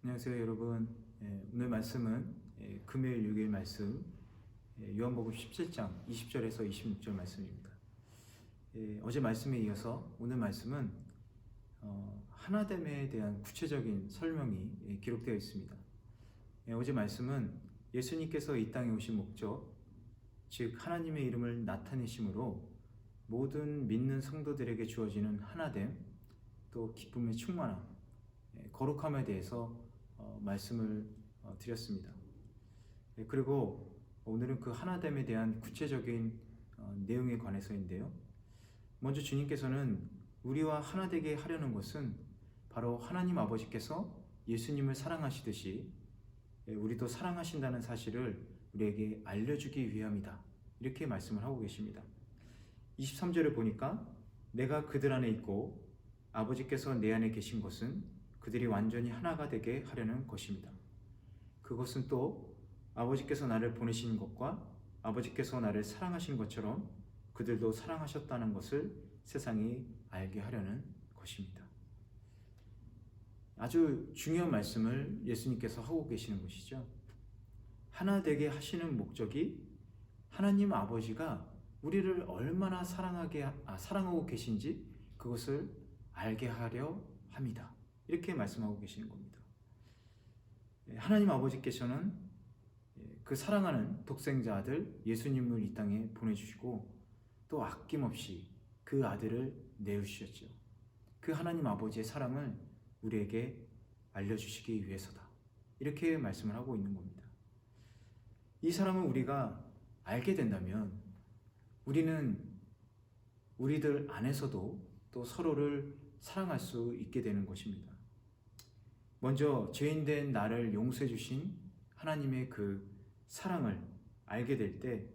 안녕하세요 여러분. 오늘 말씀은 금요일 6일 말씀 요한복음 17장 20절에서 26절 말씀입니다. 어제 말씀에 이어서 오늘 말씀은 하나됨에 대한 구체적인 설명이 기록되어 있습니다. 어제 말씀은 예수님께서 이 땅에 오신 목적, 즉 하나님의 이름을 나타내심으로 모든 믿는 성도들에게 주어지는 하나됨, 또 기쁨의 충만함, 거룩함에 대해서 말씀을 드렸습니다. 그리고 오늘은 그 하나됨에 대한 구체적인 내용에 관해서인데요. 먼저 주님께서는 우리와 하나되게 하려는 것은 바로 하나님 아버지께서 예수님을 사랑하시듯이 우리도 사랑하신다는 사실을 우리에게 알려주기 위함이다, 이렇게 말씀을 하고 계십니다. 23절을 보니까 내가 그들 안에 있고 아버지께서 내 안에 계신 것은 그들이 완전히 하나가 되게 하려는 것입니다. 그것은 또 아버지께서 나를 보내신 것과 아버지께서 나를 사랑하신 것처럼 그들도 사랑하셨다는 것을 세상이 알게 하려는 것입니다. 아주 중요한 말씀을 예수님께서 하고 계시는 것이죠. 하나 되게 하시는 목적이 하나님 아버지가 우리를 얼마나 사랑하고 계신지 그것을 알게 하려 합니다. 이렇게 말씀하고 계시는 겁니다. 하나님 아버지께서는 그 사랑하는 독생자 아들 예수님을 이 땅에 보내주시고 또 아낌없이 그 아들을 내어주셨죠. 그 하나님 아버지의 사랑을 우리에게 알려주시기 위해서다, 이렇게 말씀을 하고 있는 겁니다. 이 사랑을 우리가 알게 된다면 우리는 우리들 안에서도 또 서로를 사랑할 수 있게 되는 것입니다. 먼저 죄인된 나를 용서해 주신 하나님의 그 사랑을 알게 될 때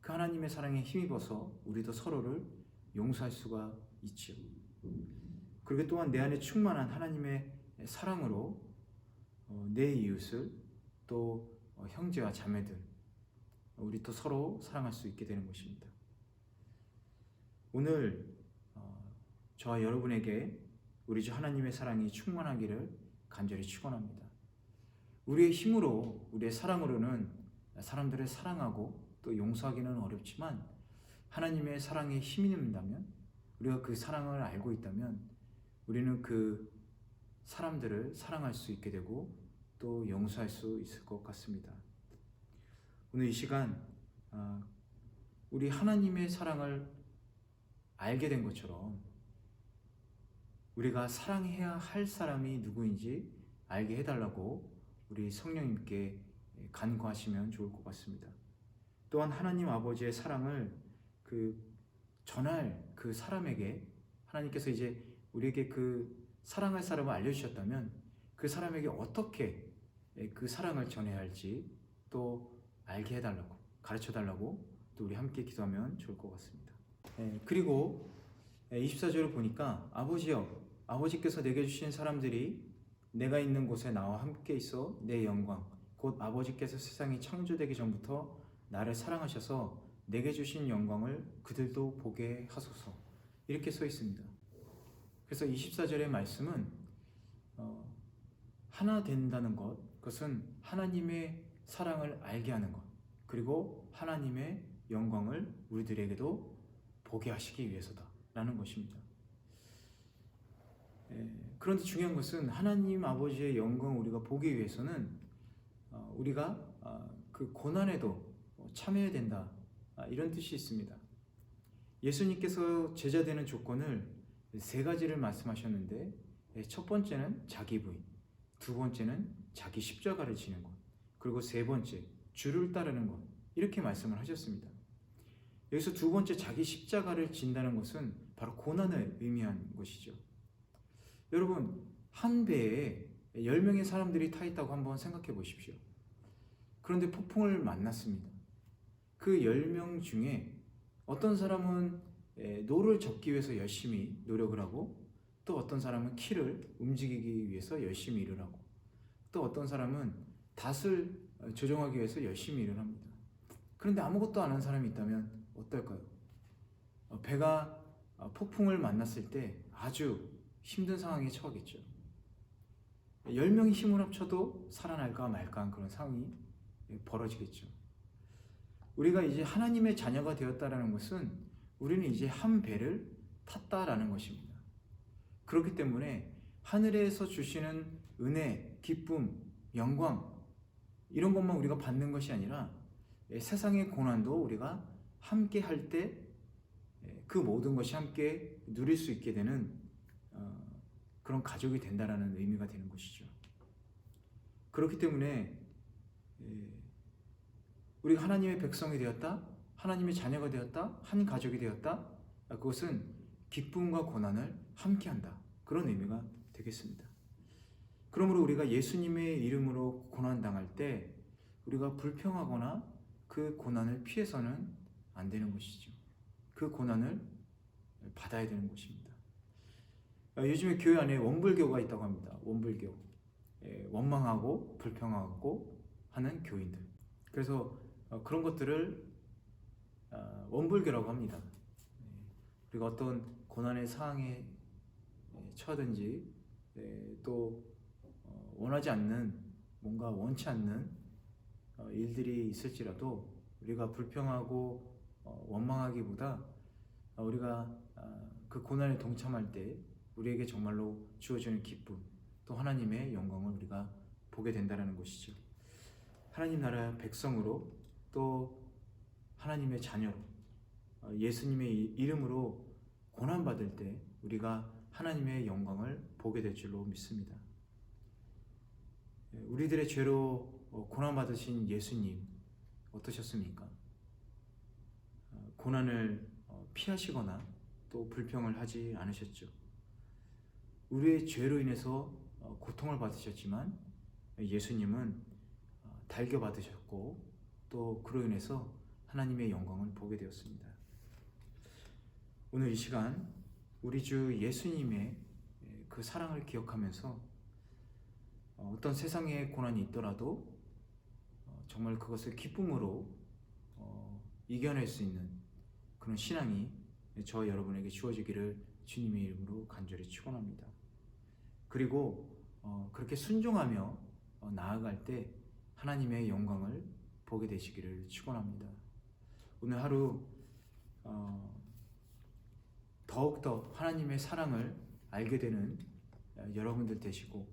그 하나님의 사랑에 힘입어서 우리도 서로를 용서할 수가 있죠. 그리고 또한 내 안에 충만한 하나님의 사랑으로 내 이웃을 또 형제와 자매들 우리 또 서로 사랑할 수 있게 되는 것입니다. 오늘 저와 여러분에게 우리 주 하나님의 사랑이 충만하기를 간절히 축원합니다. 우리의 힘으로, 우리의 사랑으로는 사람들을 사랑하고 또 용서하기는 어렵지만 하나님의 사랑에 힘이 된다면, 우리가 그 사랑을 알고 있다면 우리는 그 사람들을 사랑할 수 있게 되고 또 용서할 수 있을 것 같습니다. 오늘 이 시간 우리 하나님의 사랑을 알게 된 것처럼 우리가 사랑해야 할 사람이 누구인지 알게 해달라고 우리 성령님께 간구하시면 좋을 것 같습니다. 또한 하나님 아버지의 사랑을 전할 그 사람에게 하나님께서 이제 우리에게 그 사랑할 사람을 알려주셨다면 그 사람에게 어떻게 그 사랑을 전해야 할지 또 알게 해달라고, 가르쳐달라고 또 우리 함께 기도하면 좋을 것 같습니다. 그리고 24절을 보니까 아버지여, 아버지께서 내게 주신 사람들이 내가 있는 곳에 나와 함께 있어 내 영광, 곧 아버지께서 세상이 창조되기 전부터 나를 사랑하셔서 내게 주신 영광을 그들도 보게 하소서, 이렇게 써 있습니다. 그래서 24절의 말씀은 하나 된다는 것, 그것은 하나님의 사랑을 알게 하는 것, 그리고 하나님의 영광을 우리들에게도 보게 하시기 위해서다 라는 것입니다. 그런데 중요한 것은 하나님 아버지의 영광을 우리가 보기 위해서는 우리가 그 고난에도 참여해야 된다, 이런 뜻이 있습니다. 예수님께서 제자 되는 조건을 세 가지를 말씀하셨는데, 첫 번째는 자기 부인, 두 번째는 자기 십자가를 지는 것, 그리고 세 번째 주를 따르는 것, 이렇게 말씀을 하셨습니다. 여기서 두 번째 자기 십자가를 진다는 것은 바로 고난을 의미한 것이죠. 여러분, 한 배에 10명의 사람들이 타 있다고 한번 생각해 보십시오. 그런데 폭풍을 만났습니다. 그 10명 중에 어떤 사람은 노를 젓기 위해서 열심히 노력을 하고, 또 어떤 사람은 키를 움직이기 위해서 열심히 일을 하고, 또 어떤 사람은 닷을 조정하기 위해서 열심히 일을 합니다. 그런데 아무것도 안 한 사람이 있다면 어떨까요? 배가 폭풍을 만났을 때 아주 힘든 상황에 처하겠죠. 10명이 힘을 합쳐도 살아날까 말까 한 그런 상황이 벌어지겠죠. 우리가 이제 하나님의 자녀가 되었다라는 것은 우리는 이제 한 배를 탔다라는 것입니다. 그렇기 때문에 하늘에서 주시는 은혜, 기쁨, 영광 이런 것만 우리가 받는 것이 아니라 세상의 고난도 우리가 함께 할 때 그 모든 것이 함께 누릴 수 있게 되는 그런 가족이 된다라는 의미가 되는 것이죠. 그렇기 때문에 우리가 하나님의 백성이 되었다, 하나님의 자녀가 되었다, 한 가족이 되었다, 그것은 기쁨과 고난을 함께한다, 그런 의미가 되겠습니다. 그러므로 우리가 예수님의 이름으로 고난당할 때 우리가 불평하거나 그 고난을 피해서는 안 되는 것이죠. 그 고난을 받아야 되는 것입니다. 요즘에 교회 안에 원불교가 있다고 합니다. 원불교. 원망하고 불평하고 하는 교인들. 그래서 그런 것들을 원불교라고 합니다. 우리가 어떤 고난의 상황에 처하든지 또 원하지 않는, 뭔가 원치 않는 일들이 있을지라도 우리가 불평하고 원망하기보다 우리가 그 고난에 동참할 때 우리에게 정말로 주어지는 기쁨, 또 하나님의 영광을 우리가 보게 된다는 것이죠. 하나님 나라의 백성으로, 또 하나님의 자녀로, 예수님의 이름으로 고난받을 때 우리가 하나님의 영광을 보게 될 줄로 믿습니다. 우리들의 죄로 고난받으신 예수님 어떠셨습니까? 고난을 피하시거나 또 불평을 하지 않으셨죠. 우리의 죄로 인해서 고통을 받으셨지만 예수님은 달겨 받으셨고 또 그로 인해서 하나님의 영광을 보게 되었습니다. 오늘 이 시간 우리 주 예수님의 그 사랑을 기억하면서 어떤 세상의 고난이 있더라도 정말 그것을 기쁨으로 이겨낼 수 있는 그런 신앙이 저와 여러분에게 주어지기를 주님의 이름으로 간절히 축원합니다. 그리고 그렇게 순종하며 나아갈 때 하나님의 영광을 보게 되시기를 축원합니다. 오늘 하루 더욱더 하나님의 사랑을 알게 되는 여러분들 되시고,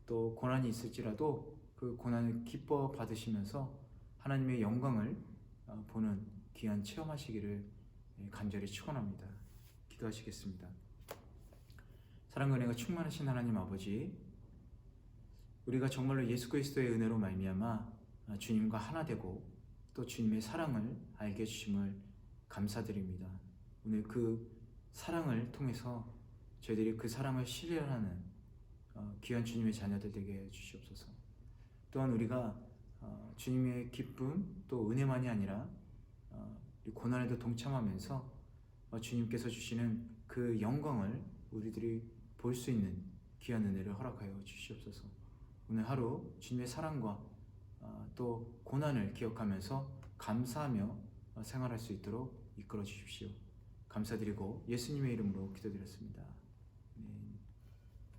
또 고난이 있을지라도 그 고난을 기뻐 받으시면서 하나님의 영광을 보는 귀한 체험하시기를 간절히 축원합니다. 기도하시겠습니다. 사랑과 은혜가 충만하신 하나님 아버지, 우리가 정말로 예수 그리스도의 은혜로 말미암아 주님과 하나 되고 또 주님의 사랑을 알게 해주심을 감사드립니다. 오늘 그 사랑을 통해서 저희들이 그 사랑을 실현하는 귀한 주님의 자녀들 되게 해주시옵소서. 또한 우리가 주님의 기쁨 또 은혜만이 아니라 고난에도 동참하면서 주님께서 주시는 그 영광을 우리들이 볼 수 있는 귀한 은혜를 허락하여 주시옵소서. 오늘 하루 주님의 사랑과 또 고난을 기억하면서 감사하며 생활할 수 있도록 이끌어 주십시오. 감사드리고 예수님의 이름으로 기도드렸습니다.